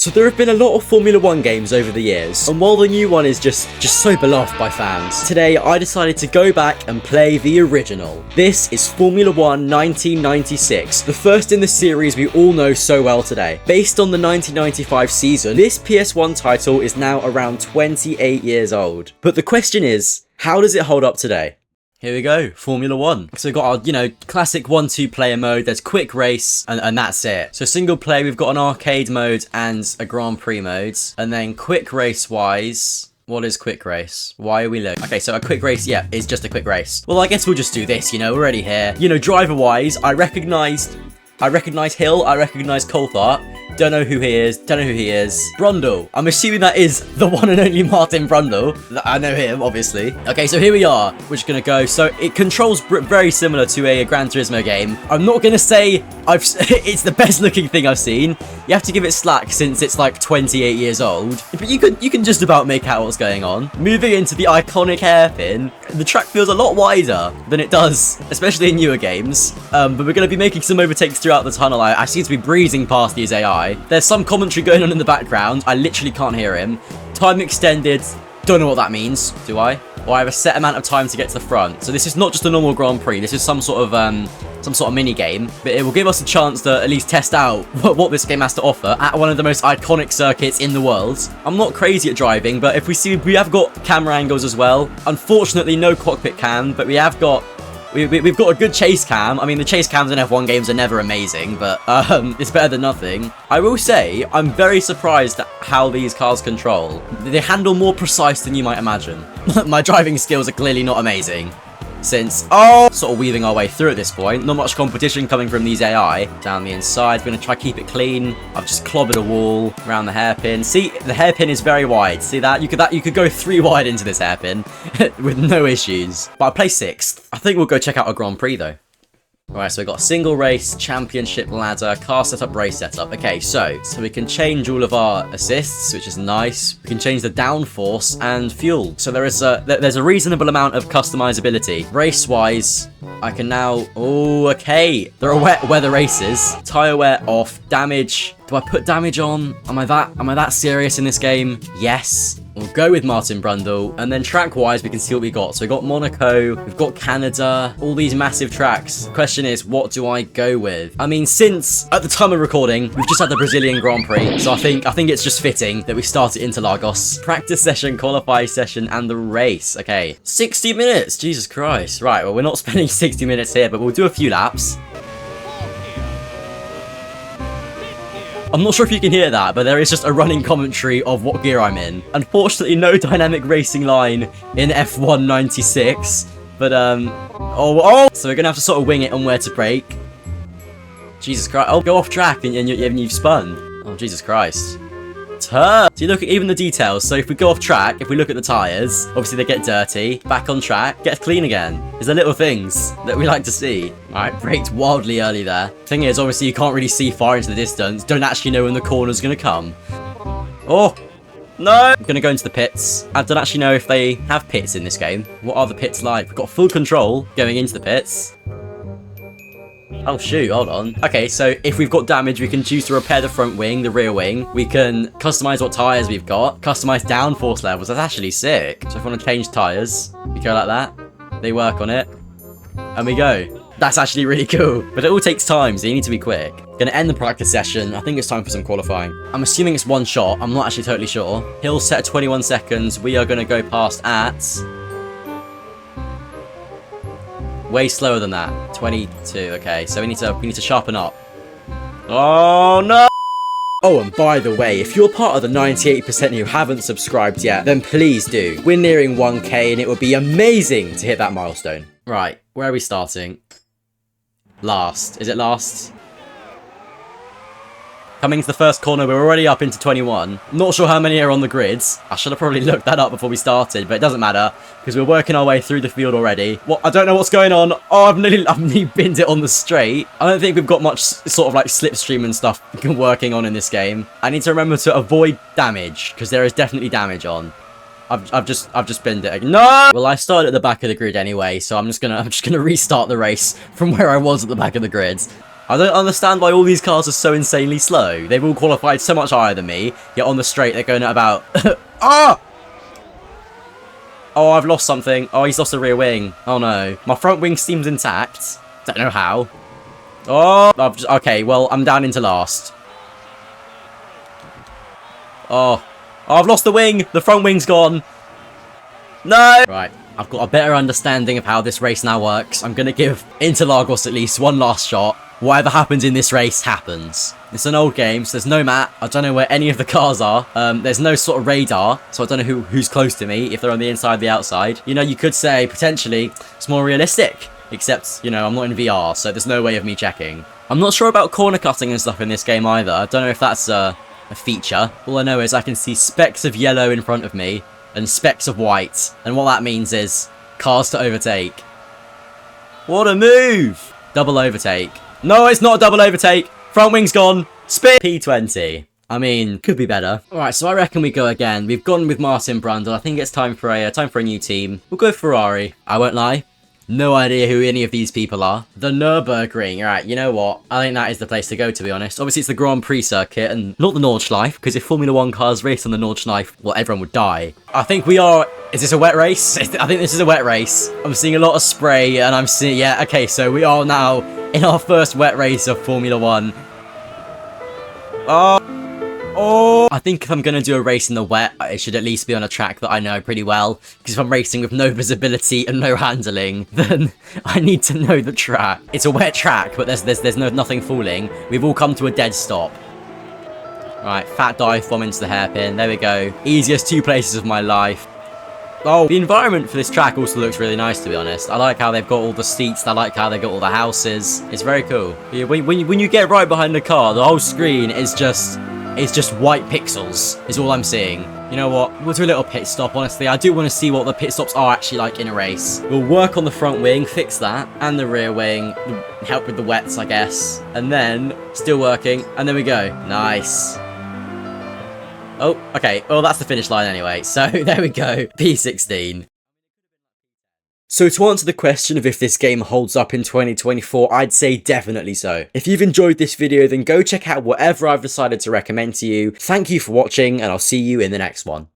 So there have been a lot of Formula 1 games over the years, and while the new one is just so beloved by fans, today I decided to go back and play the original. This is Formula 1 1996, the first in the series we all know so well today. Based on the 1995 season, this PS1 title is now around 28 years old. But the question is, how does it hold up today? Here we go, Formula 1. So we've got our, classic 1-2 player mode, there's quick race, and that's it. So single player, we've got an arcade mode and a Grand Prix mode. And then quick race wise, what is quick race? Why are we low? Okay, so a quick race, yeah, is just a quick race. Well, I guess we'll just do this, we're already here. Driver wise, I recognise Hill, I recognise Coulthard. Don't know who he is. Brundle. I'm assuming that is the one and only Martin Brundle. I know him, obviously. Okay, so here we are. We're just going to go. So it controls very similar to a Gran Turismo game. I'm not going to say it's the best looking thing I've seen. You have to give it slack since it's like 28 years old. But you can just about make out what's going on. Moving into the iconic hairpin, the track feels a lot wider than it does, especially in newer games. But we're going to be making some overtakes throughout the tunnel. I seem to be breezing past these AI. There's some commentary going on in the background. I literally can't hear him. Time extended. Don't know what that means, do I? Or I have a set amount of time to get to the front. So this is not just a normal Grand Prix. This is some sort of mini game. But it will give us a chance to at least test out what this game has to offer at one of the most iconic circuits in the world. I'm not crazy at driving, but we have got camera angles as well. Unfortunately, no cockpit cam, but we have got. We've got a good chase cam. I mean, the chase cams in F1 games are never amazing, but it's better than nothing. I will say, I'm very surprised at how these cars control. They handle more precise than you might imagine. My driving skills are clearly not amazing. Sort of weaving our way through at this point. Not much competition coming from these AI. Down the inside, we're going to try to keep it clean. I've just clobbered a wall around the hairpin. See, the hairpin is very wide. See that? You could go 3 wide into this hairpin with no issues. But I play 6th. I think we'll go check out a Grand Prix though. Alright, so we've got a single race, championship ladder, car setup, race setup. Okay, so we can change all of our assists, which is nice. We can change the downforce and fuel. So there's a reasonable amount of customizability. Race-wise, I can now... Oh, okay. There are wet weather races. Tire wear off. Damage. Do I put damage on? Am I that serious in this game? Yes. We'll go with Martin Brundle, and then track-wise, we can see what we got. So we've got Monaco, we've got Canada, all these massive tracks. The question is, what do I go with? I mean, since at the time of recording, we've just had the Brazilian Grand Prix, so I think it's just fitting that we start at Interlagos. Practice session, qualify session, and the race. Okay, 60 minutes. Jesus Christ. Right, well, we're not spending 60 minutes here, but we'll do a few laps. I'm not sure if you can hear that, but there is just a running commentary of what gear I'm in. Unfortunately, no dynamic racing line in F1 96, but so we're gonna have to sort of wing it on where to brake. Jesus Christ! Oh, go off track and you've spun. Oh, Jesus Christ! Turn. So you look at even the details. So if we go off track, if we look at the tires, obviously they get dirty. Back on track, get clean again. There's the little things that we like to see. All right, braked wildly early there. Thing is, obviously you can't really see far into the distance. Don't actually know when the corner's gonna come. Oh. No! I'm gonna go into the pits. I don't actually know if they have pits in this game. What are the pits like? We've got full control going into the pits. Oh shoot, hold on. Okay, so if we've got damage, we can choose to repair the front wing, the rear wing. We can customize what tires we've got, customize downforce levels. That's actually sick. So if I want to change tires, we go like that. They work on it. And we go. That's actually really cool. But it all takes time, so you need to be quick. Gonna end the practice session. I think it's time for some qualifying. I'm assuming it's one shot. I'm not actually totally sure. Hill set at 21 seconds. We are gonna go past at... way slower than that. 22. Okay, so we need to sharpen up. Oh no! Oh, and by the way, if you're part of the 98% who haven't subscribed yet, then please do. We're nearing 1k and it would be amazing to hit that milestone. Right, where are we starting? Last. Is it last? Coming to the first corner, we're already up into 21. Not sure how many are on the grids. I should have probably looked that up before we started, but it doesn't matter, because we're working our way through the field already. What? I don't know what's going on. Oh, I've nearly binned it on the straight. I don't think we've got much sort of like slipstream and stuff working on in this game. I need to remember to avoid damage, because there is definitely damage on. I've just binned it again. No! Well, I started at the back of the grid anyway, so I'm just gonna restart the race from where I was at the back of the grid. I don't understand why all these cars are so insanely slow. They've all qualified so much higher than me, yet on the straight they're going at about... Ah! Oh, I've lost something. Oh, he's lost a rear wing. Oh no. My front wing seems intact. Don't know how. Oh, okay, well, I'm down into last. Oh, I've lost the wing. The front wing's gone. No! Right, I've got a better understanding of how this race now works. I'm going to give Interlagos at least one last shot. Whatever happens in this race happens. It's an old game, so there's no map. I don't know where any of the cars are. There's no sort of radar, so I don't know who's close to me, if they're on the inside, the outside. You know, you could say, potentially, it's more realistic. Except, you know, I'm not in VR, so there's no way of me checking. I'm not sure about corner cutting and stuff in this game either. I don't know if that's a feature. All I know is I can see specks of yellow in front of me and specks of white. And what that means is cars to overtake. What a move! Double overtake. No, it's not a double overtake. Front wing's gone. Spin. P20. I mean, could be better. Alright, so I reckon we go again. We've gone with Martin Brundle. I think it's time for a new team. We'll go Ferrari. I won't lie. No idea who any of these people are. The Nürburgring. Alright, you know what? I think that is the place to go, to be honest. Obviously, it's the Grand Prix circuit and not the Nordschleife, because if Formula 1 cars raced on the Nordschleife, well, everyone would die. I think we are... Is this a wet race? I think this is a wet race. I'm seeing a lot of spray, and I'm seeing... Yeah, okay, so we are now in our first wet race of Formula 1. Oh, I think if I'm going to do a race in the wet, it should at least be on a track that I know pretty well. Because if I'm racing with no visibility and no handling, then I need to know the track. It's a wet track, but there's nothing falling. We've all come to a dead stop. Alright, fat dive bomb into the hairpin. There we go. Easiest 2 places of my life. Oh, the environment for this track also looks really nice, to be honest. I like how they've got all the seats. I like how they've got all the houses. It's very cool. Yeah, when you get right behind the car, the whole screen is just white pixels, is all I'm seeing. You know what? We'll do a little pit stop, honestly. I do want to see what the pit stops are actually like in a race. We'll work on the front wing, fix that, and the rear wing, help with the wets, I guess. And then, still working, and there we go. Nice. Oh, okay. Well, that's the finish line anyway. So, there we go. P16. So to answer the question of if this game holds up in 2024, I'd say definitely so. If you've enjoyed this video, then go check out whatever I've decided to recommend to you. Thank you for watching, and I'll see you in the next one.